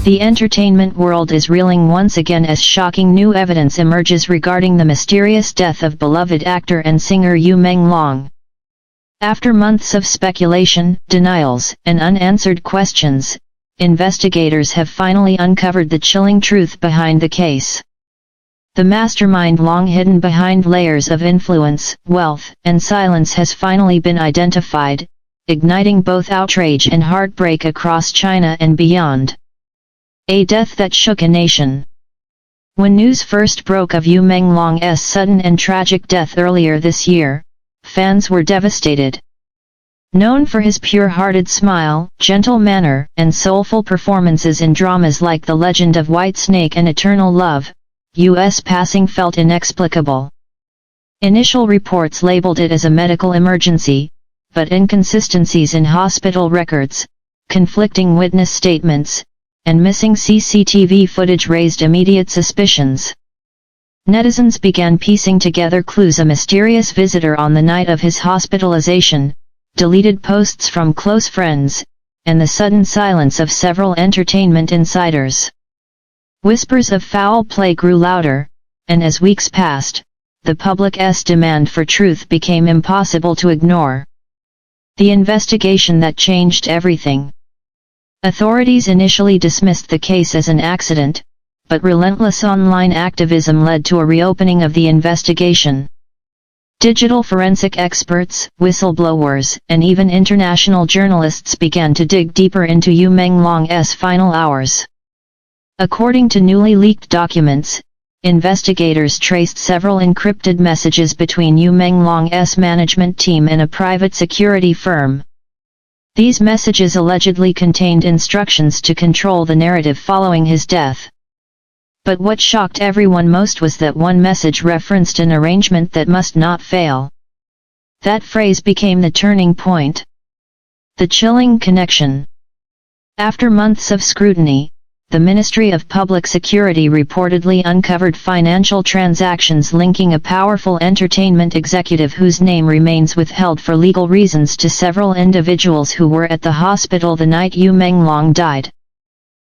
The entertainment world is reeling once again as shocking new evidence emerges regarding the mysterious death of beloved actor and singer Yu Menglong. After months of speculation, denials, and unanswered questions, investigators have finally uncovered the chilling truth behind the case. The mastermind long hidden behind layers of influence, wealth, and silence has finally been identified, igniting both outrage and heartbreak across China and beyond. A death that shook a nation. When news first broke of Yu Menglong's sudden and tragic death earlier this year, fans were devastated. Known for his pure-hearted smile, gentle manner, and soulful performances in dramas like The Legend of White Snake and Eternal Love, Yu's passing felt inexplicable. Initial reports labeled it as a medical emergency, but inconsistencies in hospital records, conflicting witness statements, and missing CCTV footage raised immediate suspicions. Netizens began piecing together clues: a mysterious visitor on the night of his hospitalization, deleted posts from close friends, and the sudden silence of several entertainment insiders. Whispers of foul play grew louder, and as weeks passed, the public's demand for truth became impossible to ignore. The investigation that changed everything. Authorities initially dismissed the case as an accident, but relentless online activism led to a reopening of the investigation. Digital forensic experts, whistleblowers, and even international journalists began to dig deeper into Yu Menglong's final hours. According to newly leaked documents, investigators traced several encrypted messages between Yu Menglong's management team and a private security firm. These messages allegedly contained instructions to control the narrative following his death. But what shocked everyone most was that one message referenced an arrangement that must not fail. That phrase became the turning point. The chilling connection. After months of scrutiny, the Ministry of Public Security reportedly uncovered financial transactions linking a powerful entertainment executive whose name remains withheld for legal reasons to several individuals who were at the hospital the night Yu Menglong died.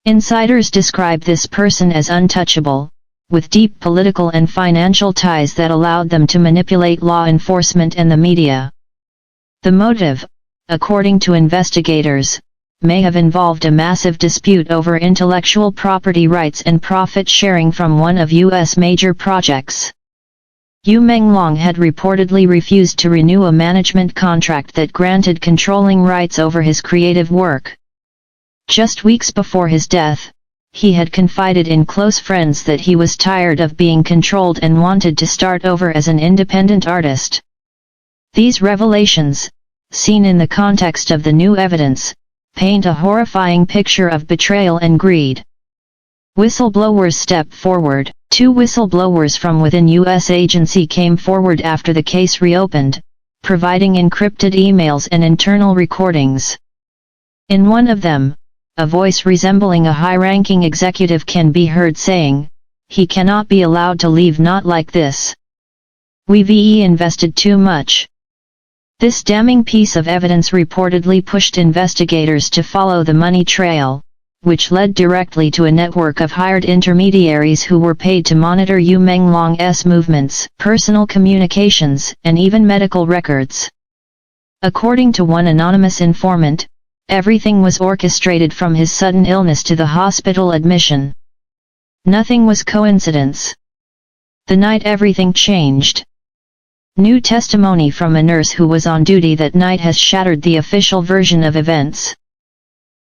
Insiders describe this person as untouchable, with deep political and financial ties that allowed them to manipulate law enforcement and the media. The motive, according to investigators, may have involved a massive dispute over intellectual property rights and profit sharing from one of U.S. major projects. Yu Menglong had reportedly refused to renew a management contract that granted controlling rights over his creative work. Just weeks before his death, he had confided in close friends that he was tired of being controlled and wanted to start over as an independent artist. These revelations, seen in the context of the new evidence, paint a horrifying picture of betrayal and greed. Whistleblowers stepped forward. 2 whistleblowers from within U.S. agency came forward after the case reopened, providing encrypted emails and internal recordings. In one of them, a voice resembling a high-ranking executive can be heard saying, "He cannot be allowed to leave, not like this. We've invested too much." This damning piece of evidence reportedly pushed investigators to follow the money trail, which led directly to a network of hired intermediaries who were paid to monitor Yu Menglong's movements, personal communications, and even medical records. According to one anonymous informant, everything was orchestrated from his sudden illness to the hospital admission. Nothing was coincidence. The night everything changed. New testimony from a nurse who was on duty that night has shattered the official version of events.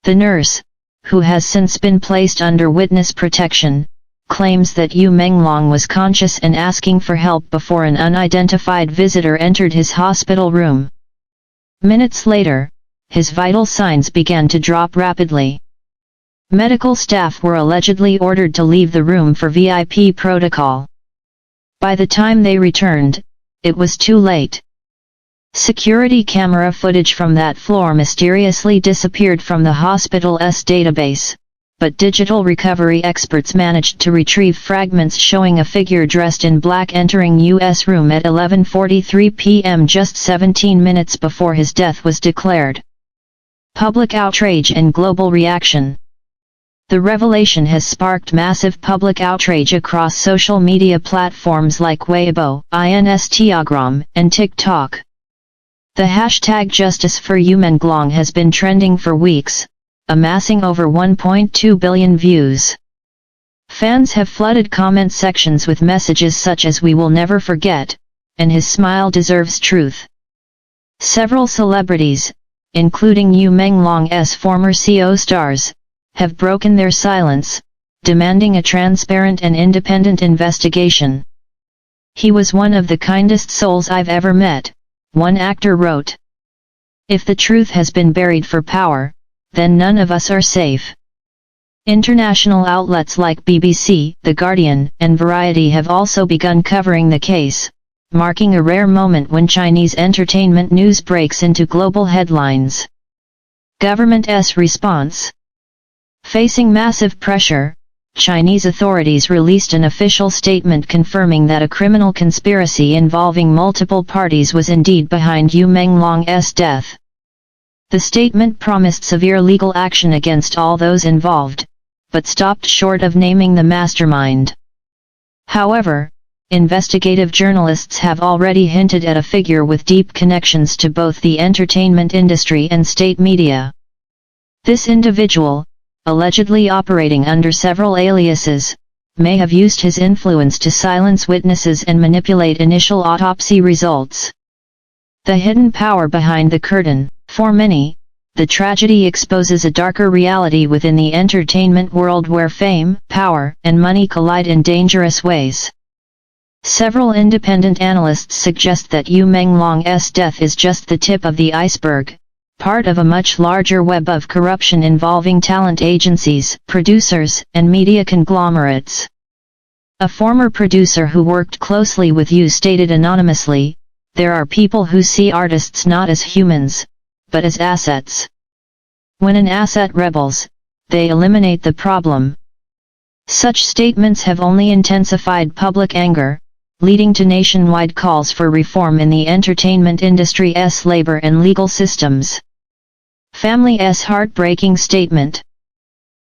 The nurse, who has since been placed under witness protection, claims that Yu Menglong was conscious and asking for help before an unidentified visitor entered his hospital room. Minutes later, his vital signs began to drop rapidly. Medical staff were allegedly ordered to leave the room for VIP protocol. By the time they returned, it was too late. Security camera footage from that floor mysteriously disappeared from the hospital's database, but digital recovery experts managed to retrieve fragments showing a figure dressed in black entering U.S. room at 11:43 p.m. just 17 minutes before his death was declared. Public outrage and global reaction. The revelation has sparked massive public outrage across social media platforms like Weibo, Instagram, and TikTok. The hashtag Justice for Yu Menglong has been trending for weeks, amassing over 1.2 billion views. Fans have flooded comment sections with messages such as "We will never forget," and "His smile deserves truth." Several celebrities, including Yu Menglong's former co-stars, have broken their silence, demanding a transparent and independent investigation. "He was one of the kindest souls I've ever met," one actor wrote. "If the truth has been buried for power, then none of us are safe." International outlets like BBC, The Guardian, and Variety have also begun covering the case, marking a rare moment when Chinese entertainment news breaks into global headlines. Government's response. Facing massive pressure, Chinese authorities released an official statement confirming that a criminal conspiracy involving multiple parties was indeed behind Yu Menglong's death. The statement promised severe legal action against all those involved, but stopped short of naming the mastermind. However, investigative journalists have already hinted at a figure with deep connections to both the entertainment industry and state media. This individual, allegedly operating under several aliases, may have used his influence to silence witnesses and manipulate initial autopsy results. The hidden power behind the curtain. For many, the tragedy exposes a darker reality within the entertainment world where fame, power, and money collide in dangerous ways. Several independent analysts suggest that Yu Menglong's death is just the tip of the iceberg, part of a much larger web of corruption involving talent agencies, producers, and media conglomerates. A former producer who worked closely with Yu stated anonymously, "There are people who see artists not as humans, but as assets. When an asset rebels, they eliminate the problem." Such statements have only intensified public anger, leading to nationwide calls for reform in the entertainment industry's labor and legal systems. Family's heartbreaking statement.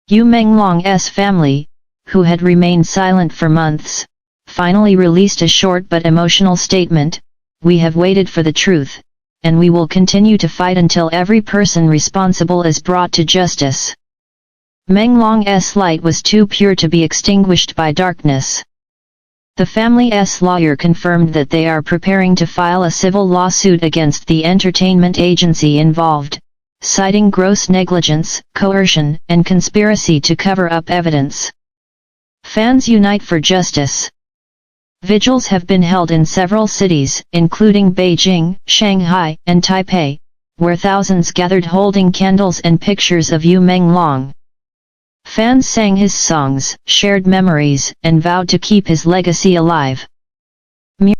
Yu Menglong's family, who had remained silent for months, finally released a short but emotional statement. "We have waited for the truth, and we will continue to fight until every person responsible is brought to justice." Menglong's light was too pure to be extinguished by darkness. The family's lawyer confirmed that they are preparing to file a civil lawsuit against the entertainment agency involved, citing gross negligence, coercion, and conspiracy to cover up evidence. Fans unite for justice. Vigils have been held in several cities, including Beijing, Shanghai, and Taipei, where thousands gathered holding candles and pictures of Yu Menglong. Fans sang his songs, shared memories, and vowed to keep his legacy alive.